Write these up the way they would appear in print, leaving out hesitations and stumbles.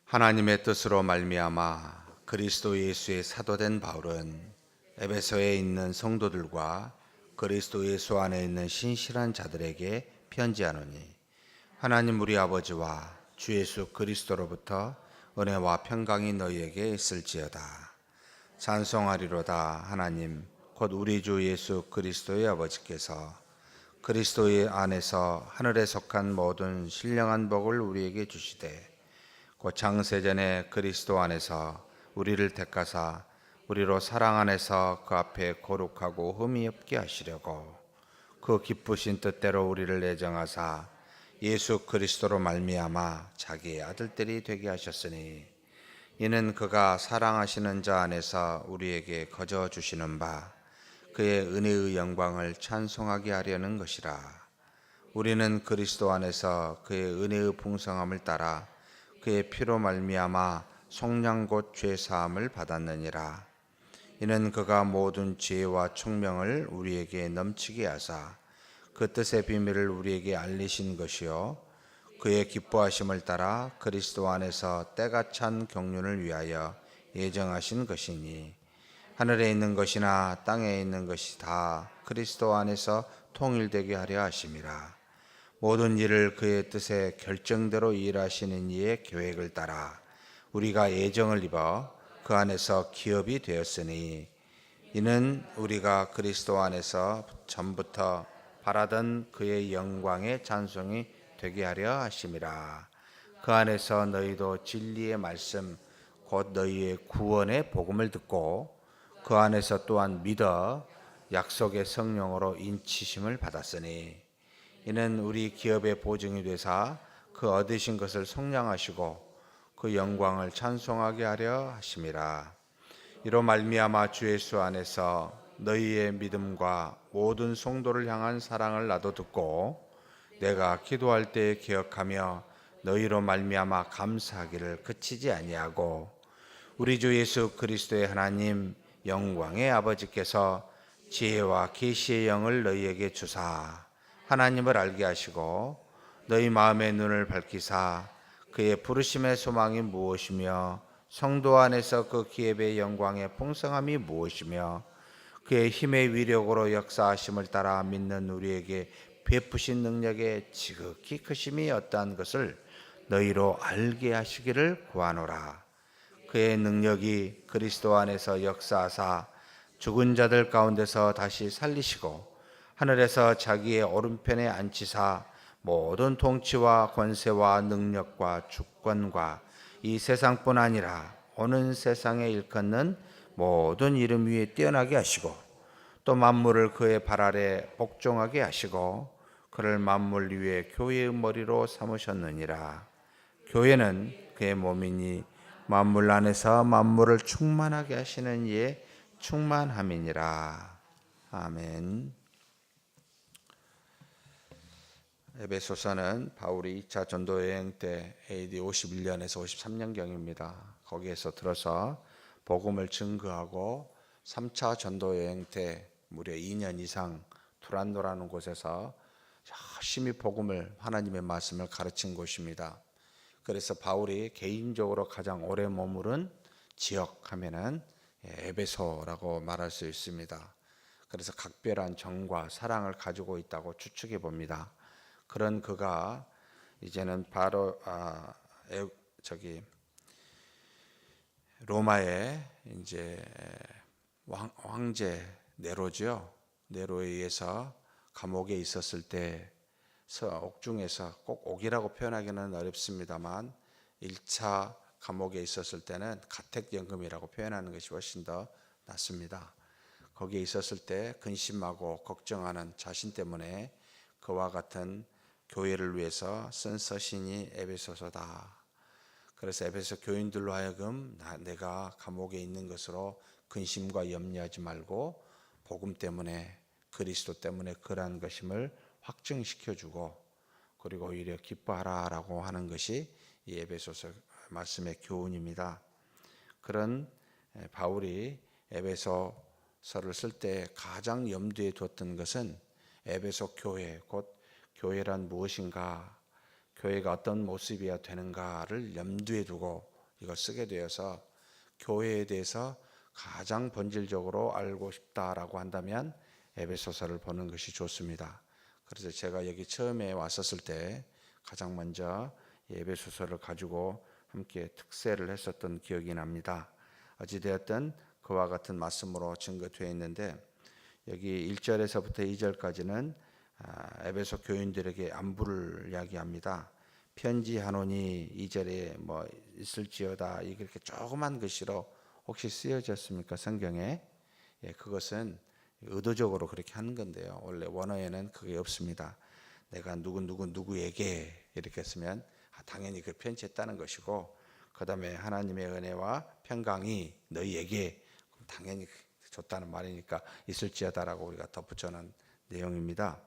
하나님의 뜻으로 말미암아 그리스도 예수의 사도된 바울은 에베소에 있는 성도들과 그리스도 예수 안에 있는 신실한 자들에게 편지하노니, 하나님 우리 아버지와 주 예수 그리스도로부터 은혜와 평강이 너희에게 있을지어다. 찬송하리로다. 하나님 곧 우리 주 예수 그리스도의 아버지께서 그리스도의 안에서 하늘에 속한 모든 신령한 복을 우리에게 주시되, 곧 창세전에 그리스도 안에서 우리를 택하사 우리로 사랑 안에서 그 앞에 거룩하고 흠이 없게 하시려고 그 기쁘신 뜻대로 우리를 예정하사 예수 그리스도로 말미암아 자기의 아들들이 되게 하셨으니, 이는 그가 사랑하시는 자 안에서 우리에게 거저 주시는 바 그의 은혜의 영광을 찬송하게 하려는 것이라. 우리는 그리스도 안에서 그의 은혜의 풍성함을 따라 그의 피로 말미암아 속량 곧 죄 사함을 받았느니라. 이는 그가 모든 지혜와 총명을 우리에게 넘치게 하사 그 뜻의 비밀을 우리에게 알리신 것이요, 그의 기뻐하심을 따라 그리스도 안에서 때가 찬 경륜을 위하여 예정하신 것이니, 하늘에 있는 것이나 땅에 있는 것이 다 그리스도 안에서 통일되게 하려 하심이라. 모든 일을 그의 뜻의 결정대로 일하시는 이의 계획을 따라 우리가 예정을 입어 그 안에서 기업이 되었으니, 이는 우리가 그리스도 안에서 전부터 바라던 그의 영광의 찬송이 되게 하려 하심이라. 그 안에서 너희도 진리의 말씀 곧 너희의 구원의 복음을 듣고 그 안에서 또한 믿어 약속의 성령으로 인치심을 받았으니, 이는 우리 기업의 보증이 되사 그 얻으신 것을 속량하시고 그 영광을 찬송하게 하려 하심이라. 이로 말미암아 주 예수 안에서 너희의 믿음과 모든 성도를 향한 사랑을 나도 듣고 내가 기도할 때에 기억하며 너희로 말미암아 감사하기를 그치지 아니하고, 우리 주 예수 그리스도의 하나님 영광의 아버지께서 지혜와 계시의 영을 너희에게 주사 하나님을 알게 하시고 너희 마음의 눈을 밝히사 그의 부르심의 소망이 무엇이며 성도 안에서 그 기업의 영광의 풍성함이 무엇이며 그의 힘의 위력으로 역사하심을 따라 믿는 우리에게 베푸신 능력의 지극히 크심이 어떠한 것을 너희로 알게 하시기를 구하노라. 그의 능력이 그리스도 안에서 역사하사 죽은 자들 가운데서 다시 살리시고 하늘에서 자기의 오른편에 앉히사 모든 통치와 권세와 능력과 주권과 이 세상뿐 아니라 오는 세상에 일컫는 모든 이름 위에 뛰어나게 하시고 또 만물을 그의 발 아래 복종하게 하시고 그를 만물 위에 교회의 머리로 삼으셨느니라. 교회는 그의 몸이니 만물 안에서 만물을 충만하게 하시는 이의 충만함이니라. 아멘. 에베소서는 바울이 2차 전도 여행 때 AD 51년에서 53년경입니다. 거기에서 들어서 복음을 증거하고 3차 전도 여행 때 무려 2년 이상 투란노라는 곳에서 열심히 복음을, 하나님의 말씀을 가르친 곳입니다. 그래서 바울이 개인적으로 가장 오래 머무른 지역 하면은 에베소라고 말할 수 있습니다. 그래서 각별한 정과 사랑을 가지고 있다고 추측해 봅니다. 그런 그가 이제는 바로 로마의 이제 황제 네로죠. 네로에 의해서 감옥에 있었을 때 옥중에서, 꼭 옥이라고 표현하기는 어렵습니다만 1차 감옥에 있었을 때는 가택연금이라고 표현하는 것이 훨씬 더 낫습니다. 거기에 있었을 때 근심하고 걱정하는 자신 때문에 그와 같은 교회를 위해서 쓴 서신이 에베소서다. 그래서 에베소 교인들로 하여금 내가 감옥에 있는 것으로 근심과 염려하지 말고 복음 때문에, 그리스도 때문에 그러한 것임을 확증시켜주고, 그리고 오히려 기뻐하라라고 하는 것이 이 에베소서 말씀의 교훈입니다. 그런 바울이 에베소서를 쓸 때 가장 염두에 두었던 것은 에베소 교회, 곧 교회란 무엇인가, 교회가 어떤 모습이어야 되는가를 염두에 두고 이걸 쓰게 되어서 교회에 대해서 가장 본질적으로 알고 싶다라고 한다면 에베소서를 보는 것이 좋습니다. 그래서 제가 여기 처음에 왔었을 때 가장 먼저 에베소서를 가지고 함께 특세를 했었던 기억이 납니다. 어찌되었든 그와 같은 말씀으로 증거되어 있는데 여기 1절에서부터 2절까지는 에베소 교인들에게 안부를 이야기합니다. 편지하노니 2절에 뭐 있을지어다 이렇게 조그만 글씨로 혹시 쓰여졌습니까? 성경에? 예, 그것은 의도적으로 그렇게 하는 건데요. 원래 원어에는 그게 없습니다. 내가 누구에게 이렇게 쓰면 당연히 그 편지했다는 것이고, 그 다음에 하나님의 은혜와 평강이 너희에게 당연히 줬다는 말이니까 있을지어다라고 우리가 덧붙여놓은 내용입니다.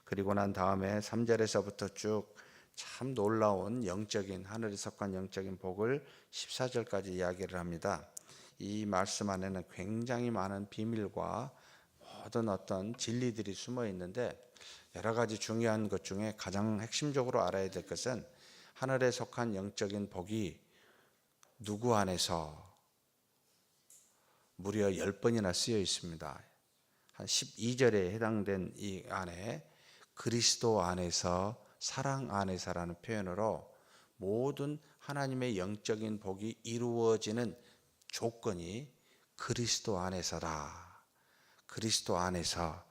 그리고 난 다음에 3절에서부터 쭉 참 놀라운 영적인 하늘에 속한 영적인 복을 14절까지 이야기를 합니다. 이 말씀 안에는 굉장히 많은 비밀과 모든 어떤 진리들이 숨어 있는데, 여러 가지 중요한 것 중에 가장 핵심적으로 알아야 될 것은 하늘에 속한 영적인 복이 누구 안에서 무려 10번이나 쓰여 있습니다. 한 12절에 해당된 이 안에 그리스도 안에서 사랑 안에서라는 표현으로 모든 하나님의 영적인 복이 이루어지는 조건이 그리스도 안에서다. 그리스도 안에서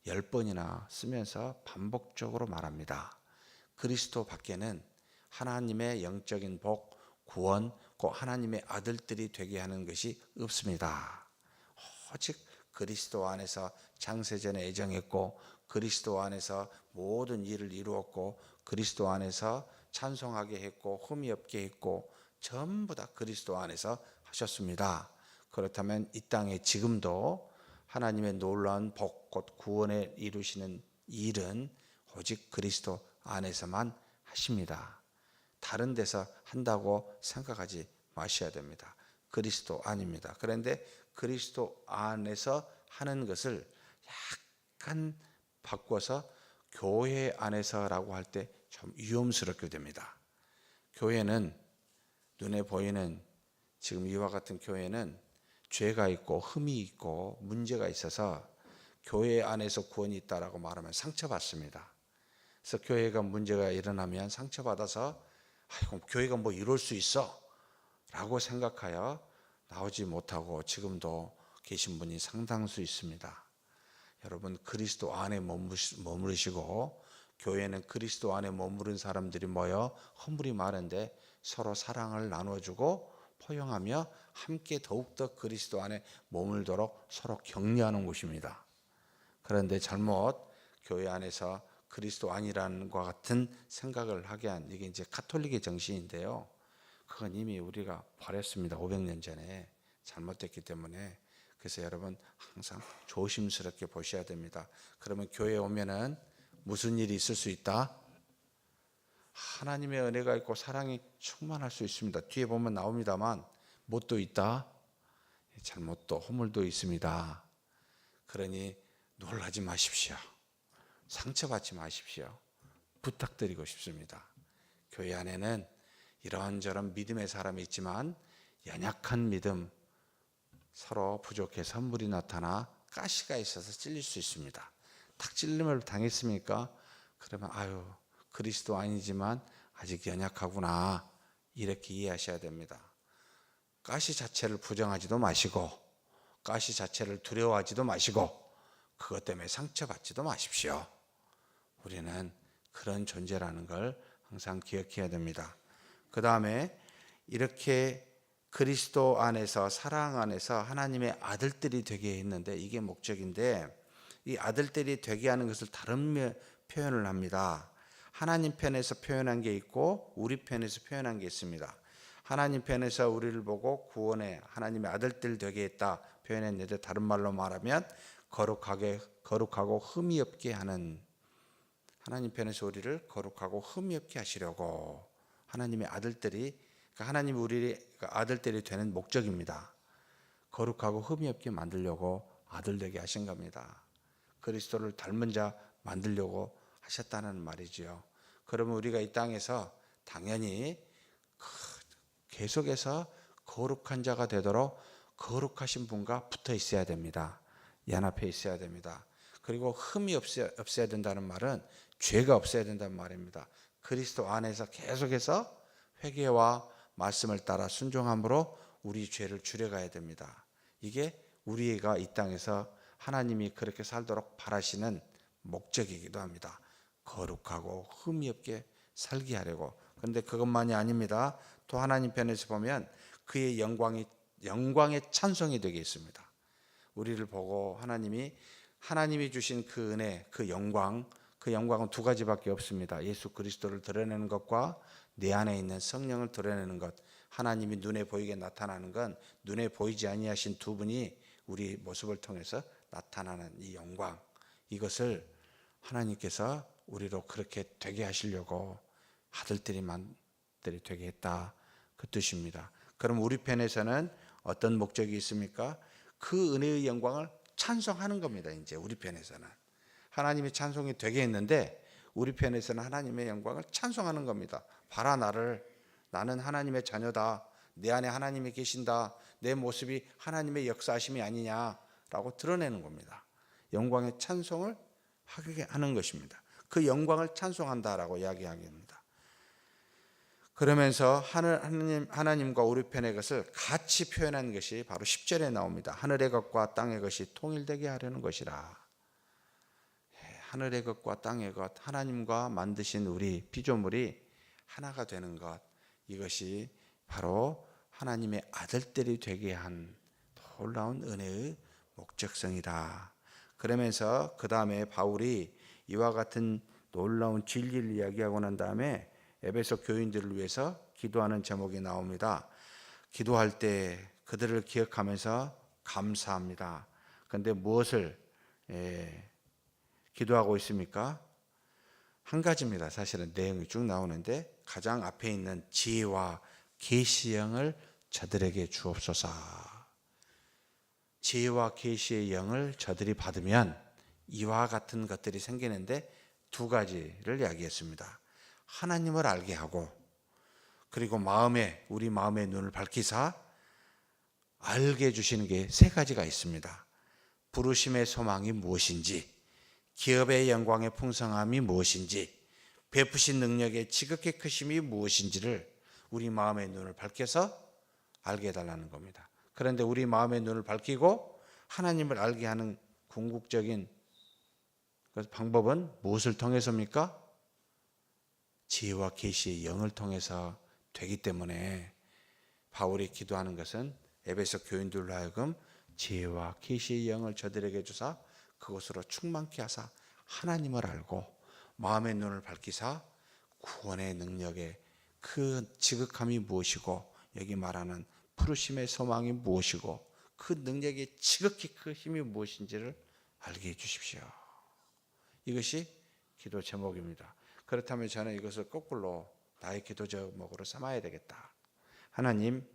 10번이나 쓰면서 반복적으로 말합니다. 그리스도 밖에는 하나님의 영적인 복, 구원, 곧 하나님의 아들들이 되게 하는 것이 없습니다. 오직 그리스도 안에서 창세전에 애정했고, 그리스도 안에서 모든 일을 이루었고, 그리스도 안에서 찬송하게 했고, 흠이 없게 했고, 전부 다 그리스도 안에서 하셨습니다. 그렇다면 이 땅에 지금도 하나님의 놀라운 복, 곧 구원에 이루시는 일은 오직 그리스도 안에서만 하십니다. 다른 데서 한다고 생각하지 마셔야 됩니다. 그리스도 안입니다. 그런데 그리스도 안에서 하는 것을 약간 바꿔서 교회 안에서라고 할 때 좀 위험스럽게 됩니다. 교회는 눈에 보이는 지금 이와 같은 교회는 죄가 있고 흠이 있고 문제가 있어서 교회 안에서 구원이 있다라고 말하면 상처받습니다. 그래서 교회가 문제가 일어나면 상처받아서 교회가 뭐 이럴 수 있어 라고 생각하여 나오지 못하고 지금도 계신 분이 상당수 있습니다. 여러분, 그리스도 안에 머무르시고 교회는 그리스도 안에 머무른 사람들이 모여 허물이 많은데 서로 사랑을 나눠주고 포용하며 함께 더욱더 그리스도 안에 머물도록 서로 격려하는 곳입니다. 그런데 잘못 교회 안에서 그리스도 아니라는 것 같은 생각을 하게 한 이게 이제 가톨릭의 정신인데요. 그건 이미 우리가 버렸습니다. 500년 전에 잘못됐기 때문에. 그래서 여러분 항상 조심스럽게 보셔야 됩니다. 그러면 교회에 오면은 무슨 일이 있을 수 있다? 하나님의 은혜가 있고 사랑이 충만할 수 있습니다. 뒤에 보면 나옵니다만 못도 있다. 잘못도 허물도 있습니다. 그러니 놀라지 마십시오. 상처받지 마십시오. 부탁드리고 싶습니다. 교회 안에는 이런저런 믿음의 사람이 있지만 연약한 믿음, 서로 부족해서 허물이 나타나 가시가 있어서 찔릴 수 있습니다. 탁 찔림을 당했습니까? 그러면 그리스도 아니지만 아직 연약하구나 이렇게 이해하셔야 됩니다. 가시 자체를 부정하지도 마시고 가시 자체를 두려워하지도 마시고 그것 때문에 상처받지도 마십시오. 우리는 그런 존재라는 걸 항상 기억해야 됩니다. 그 다음에 이렇게 그리스도 안에서 사랑 안에서 하나님의 아들들이 되게 했는데 이게 목적인데, 이 아들들이 되게 하는 것을 다른 표현을 합니다. 하나님 편에서 표현한 게 있고 우리 편에서 표현한 게 있습니다. 하나님 편에서 우리를 보고 구원해 하나님의 아들들 되게 했다 표현했는데, 다른 말로 말하면 거룩하고 흠이 없게 하는, 하나님 편에서 우리를 거룩하고 흠이 없게 하시려고 하나님의 아들들이, 그러니까 하나님이 우리 아들들이 되는 목적입니다. 거룩하고 흠이 없게 만들려고 아들 되게 하신 겁니다. 그리스도를 닮은 자 만들려고 하셨다는 말이지요. 그러면 우리가 이 땅에서 당연히 계속해서 거룩한 자가 되도록 거룩하신 분과 붙어 있어야 됩니다. 연합해 있어야 됩니다. 그리고 흠이 없어야 된다는 말은 죄가 없어야 된다는 말입니다. 그리스도 안에서 계속해서 회개와 말씀을 따라 순종함으로 우리 죄를 줄여가야 됩니다. 이게 우리가 이 땅에서 하나님이 그렇게 살도록 바라시는 목적이기도 합니다. 거룩하고 흠이 없게 살게 하려고. 그런데 그것만이 아닙니다. 또 하나님 편에서 보면 그의 영광의 찬송이 되게 있습니다. 우리를 보고 하나님이 주신 그 은혜, 그 영광은 두 가지밖에 없습니다. 예수 그리스도를 드러내는 것과 내 안에 있는 성령을 드러내는 것. 하나님이 눈에 보이게 나타나는 건 눈에 보이지 아니하신 두 분이 우리 모습을 통해서 나타나는 이 영광, 이것을 하나님께서 우리로 그렇게 되게 하시려고 아들들이 되게 했다, 그 뜻입니다. 그럼 우리 편에서는 어떤 목적이 있습니까? 그 은혜의 영광을 찬송하는 겁니다. 이제 우리 편에서는 하나님이 찬송이 되게 했는데 우리 편에서는 하나님의 영광을 찬송하는 겁니다. 봐라, 나는 하나님의 자녀다. 내 안에 하나님이 계신다. 내 모습이 하나님의 역사하심이 아니냐라고 드러내는 겁니다. 영광의 찬송을 하게 하는 것입니다. 그 영광을 찬송한다라고 이야기합니다. 그러면서 하나님과 우리 편의 것을 같이 표현한 것이 바로 10절에 나옵니다. 하늘의 것과 땅의 것이 통일되게 하려는 것이라. 하늘의 것과 땅의 것, 하나님과 만드신 우리 피조물이 하나가 되는 것, 이것이 바로 하나님의 아들들이 되게 한 놀라운 은혜의 목적성이다. 그러면서 그 다음에 바울이 이와 같은 놀라운 진리를 이야기하고 난 다음에 에베소 교인들을 위해서 기도하는 제목이 나옵니다. 기도할 때 그들을 기억하면서 감사합니다. 그런데 무엇을 기도하고 있습니까? 한 가지입니다. 사실은 내용이 쭉 나오는데 가장 앞에 있는 지혜와 계시의 영을 저들에게 주옵소서. 지혜와 계시의 영을 저들이 받으면 이와 같은 것들이 생기는데 두 가지를 이야기했습니다. 하나님을 알게 하고, 그리고 우리 마음의 눈을 밝히사 알게 해주시는 게 세 가지가 있습니다. 부르심의 소망이 무엇인지, 기업의 영광의 풍성함이 무엇인지, 베푸신 능력의 지극히 크심이 무엇인지를 우리 마음의 눈을 밝혀서 알게 해달라는 겁니다. 그런데 우리 마음의 눈을 밝히고 하나님을 알게 하는 궁극적인 방법은 무엇을 통해서입니까? 지혜와 계시의 영을 통해서 되기 때문에 바울이 기도하는 것은 에베소 교인들로 하여금 지혜와 계시의 영을 저들에게 주사 그것으로 충만케 하사 하나님을 알고 마음의 눈을 밝히사 구원의 능력의 그 지극함이 무엇이고, 여기 말하는 부르심의 소망이 무엇이고, 그 능력의 지극히 그 힘이 무엇인지를 알게 해주십시오. 이것이 기도 제목입니다. 그렇다면 저는 이것을 거꾸로 나의 기도 제목으로 삼아야 되겠다. 하나님,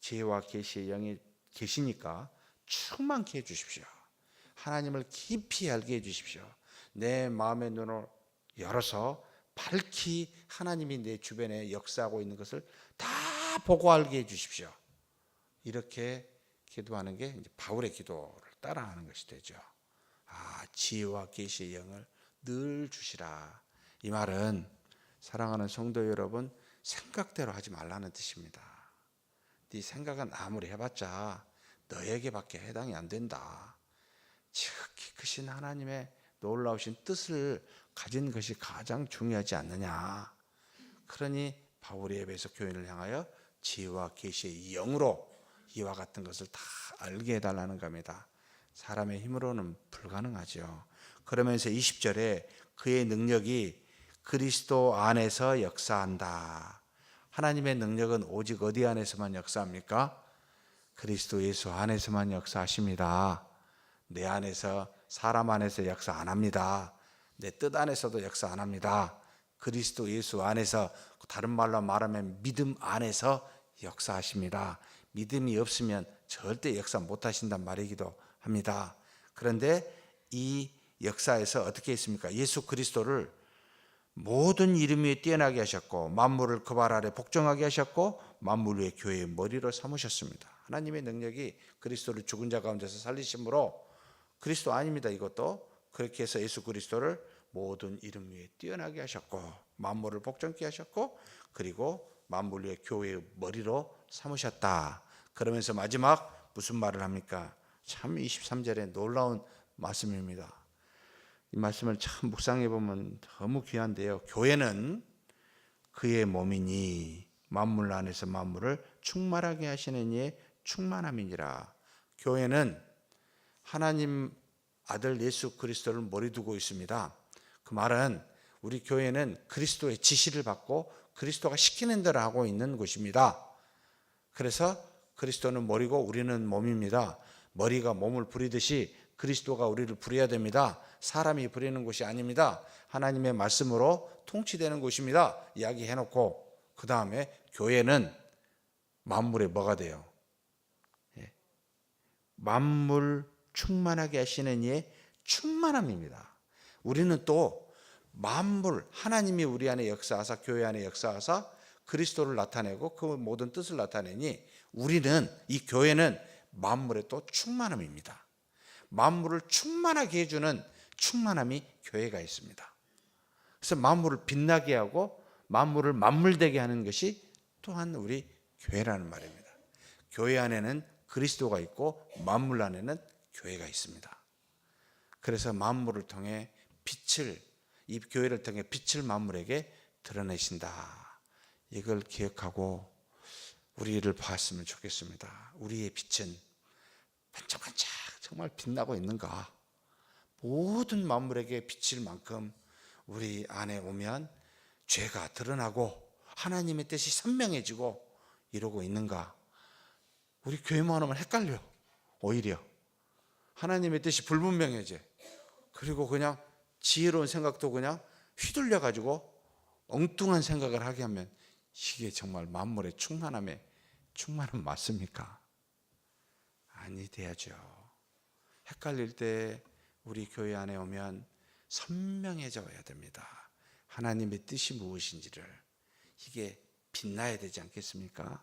지혜와 계시의 영이 계시니까 충만케 해주십시오. 하나님을 깊이 알게 해주십시오. 내 마음의 눈을 열어서 밝히 하나님이 내 주변에 역사하고 있는 것을 다 보고 알게 해주십시오. 이렇게 기도하는 게 이제 바울의 기도를 따라하는 것이 되죠. 지혜와 계시의 영을 늘 주시라. 이 말은 사랑하는 성도 여러분, 생각대로 하지 말라는 뜻입니다. 네 생각은 아무리 해봤자 너에게밖에 해당이 안 된다. 지극히 크신 하나님의 놀라우신 뜻을 가진 것이 가장 중요하지 않느냐. 그러니 바울이 에베소 교인을 향하여 지혜와 계시의 영으로 이와 같은 것을 다 알게 해달라는 겁니다. 사람의 힘으로는 불가능하죠. 그러면서 20절에 그의 능력이 그리스도 안에서 역사한다. 하나님의 능력은 오직 어디 안에서만 역사합니까? 그리스도 예수 안에서만 역사하십니다. 내 안에서, 사람 안에서 역사 안 합니다. 내 뜻 안에서도 역사 안 합니다. 그리스도 예수 안에서, 다른 말로 말하면 믿음 안에서 역사하십니다. 믿음이 없으면 절대 역사 못 하신단 말이기도 합니다. 그런데 이 역사에서 어떻게 했습니까? 예수 그리스도를 모든 이름 위에 뛰어나게 하셨고 만물을 그 발 아래 복종하게 하셨고 만물 위에 교회의 머리로 삼으셨습니다. 하나님의 능력이 그리스도를 죽은 자 가운데서 살리심으로, 그리스도 아닙니다. 이것도 그렇게 해서 예수 그리스도를 모든 이름 위에 뛰어나게 하셨고 만물을 복종케 하셨고 그리고 만물 위에 교회의 머리로 삼으셨다. 그러면서 마지막 무슨 말을 합니까? 참 23절에 놀라운 말씀입니다. 이 말씀을 참 묵상해 보면 너무 귀한데요. 교회는 그의 몸이니 만물 안에서 만물을 충만하게 하시는 이의 충만함이니라. 교회는 하나님 아들 예수 그리스도를 머리 두고 있습니다. 그 말은 우리 교회는 그리스도의 지시를 받고 그리스도가 시키는 대로 하고 있는 곳입니다. 그래서 그리스도는 머리고 우리는 몸입니다. 머리가 몸을 부리듯이 그리스도가 우리를 부려야 됩니다. 사람이 부리는 곳이 아닙니다. 하나님의 말씀으로 통치되는 곳입니다. 이야기해놓고 그 다음에 교회는 만물에 뭐가 돼요? 만물 충만하게 하시는 이의 충만함입니다. 우리는 또 만물, 하나님이 우리 안에 역사하사 교회 안에 역사하사 그리스도를 나타내고 그 모든 뜻을 나타내니 우리는, 이 교회는 만물의 또 충만함입니다. 만물을 충만하게 해주는 충만함이 교회가 있습니다. 그래서 만물을 빛나게 하고 만물을 만물되게 하는 것이 또한 우리 교회라는 말입니다. 교회 안에는 그리스도가 있고 만물 안에는 교회가 있습니다. 그래서 만물을 통해 빛을, 이 교회를 통해 빛을 만물에게 드러내신다. 이걸 기억하고 우리를 봤으면 좋겠습니다. 우리의 빛은 반짝반짝 정말 빛나고 있는가? 모든 만물에게 비칠 만큼 우리 안에 오면 죄가 드러나고 하나님의 뜻이 선명해지고 이러고 있는가? 우리 교회만 오면 헷갈려. 오히려 하나님의 뜻이 불분명해져. 그리고 그냥 지혜로운 생각도 그냥 휘둘려 가지고 엉뚱한 생각을 하게 하면 이게 정말 만물의 충만함에 충만함 맞습니까? 아니 돼야죠. 헷갈릴 때 우리 교회 안에 오면 선명해져야 됩니다. 하나님의 뜻이 무엇인지를, 이게 빛나야 되지 않겠습니까?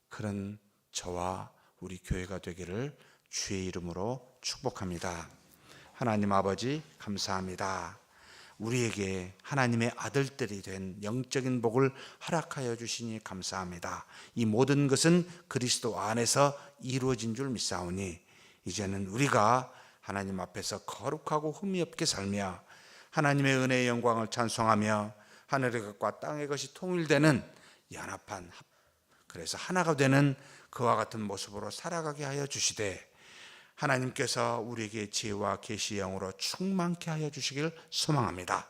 그런 저와 우리 교회가 되기를 주의 이름으로 축복합니다. 하나님 아버지 감사합니다. 우리에게 하나님의 아들들이 된 영적인 복을 허락하여 주시니 감사합니다. 이 모든 것은 그리스도 안에서 이루어진 줄 믿사오니 이제는 우리가 하나님 앞에서 거룩하고 흠이 없게 살며 하나님의 은혜의 영광을 찬송하며 하늘의 것과 땅의 것이 통일되는 연합한, 그래서 하나가 되는 그와 같은 모습으로 살아가게 하여 주시되 하나님께서 우리에게 지혜와 계시의 영으로 충만케 하여 주시길 소망합니다.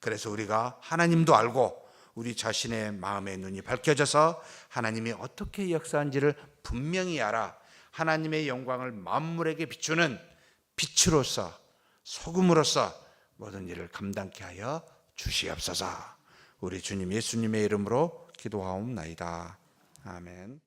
그래서 우리가 하나님도 알고 우리 자신의 마음의 눈이 밝혀져서 하나님이 어떻게 역사한지를 분명히 알아 하나님의 영광을 만물에게 비추는 빛으로서, 소금으로서 모든 일을 감당케 하여 주시옵소서. 우리 주님 예수님의 이름으로 기도하옵나이다. 아멘.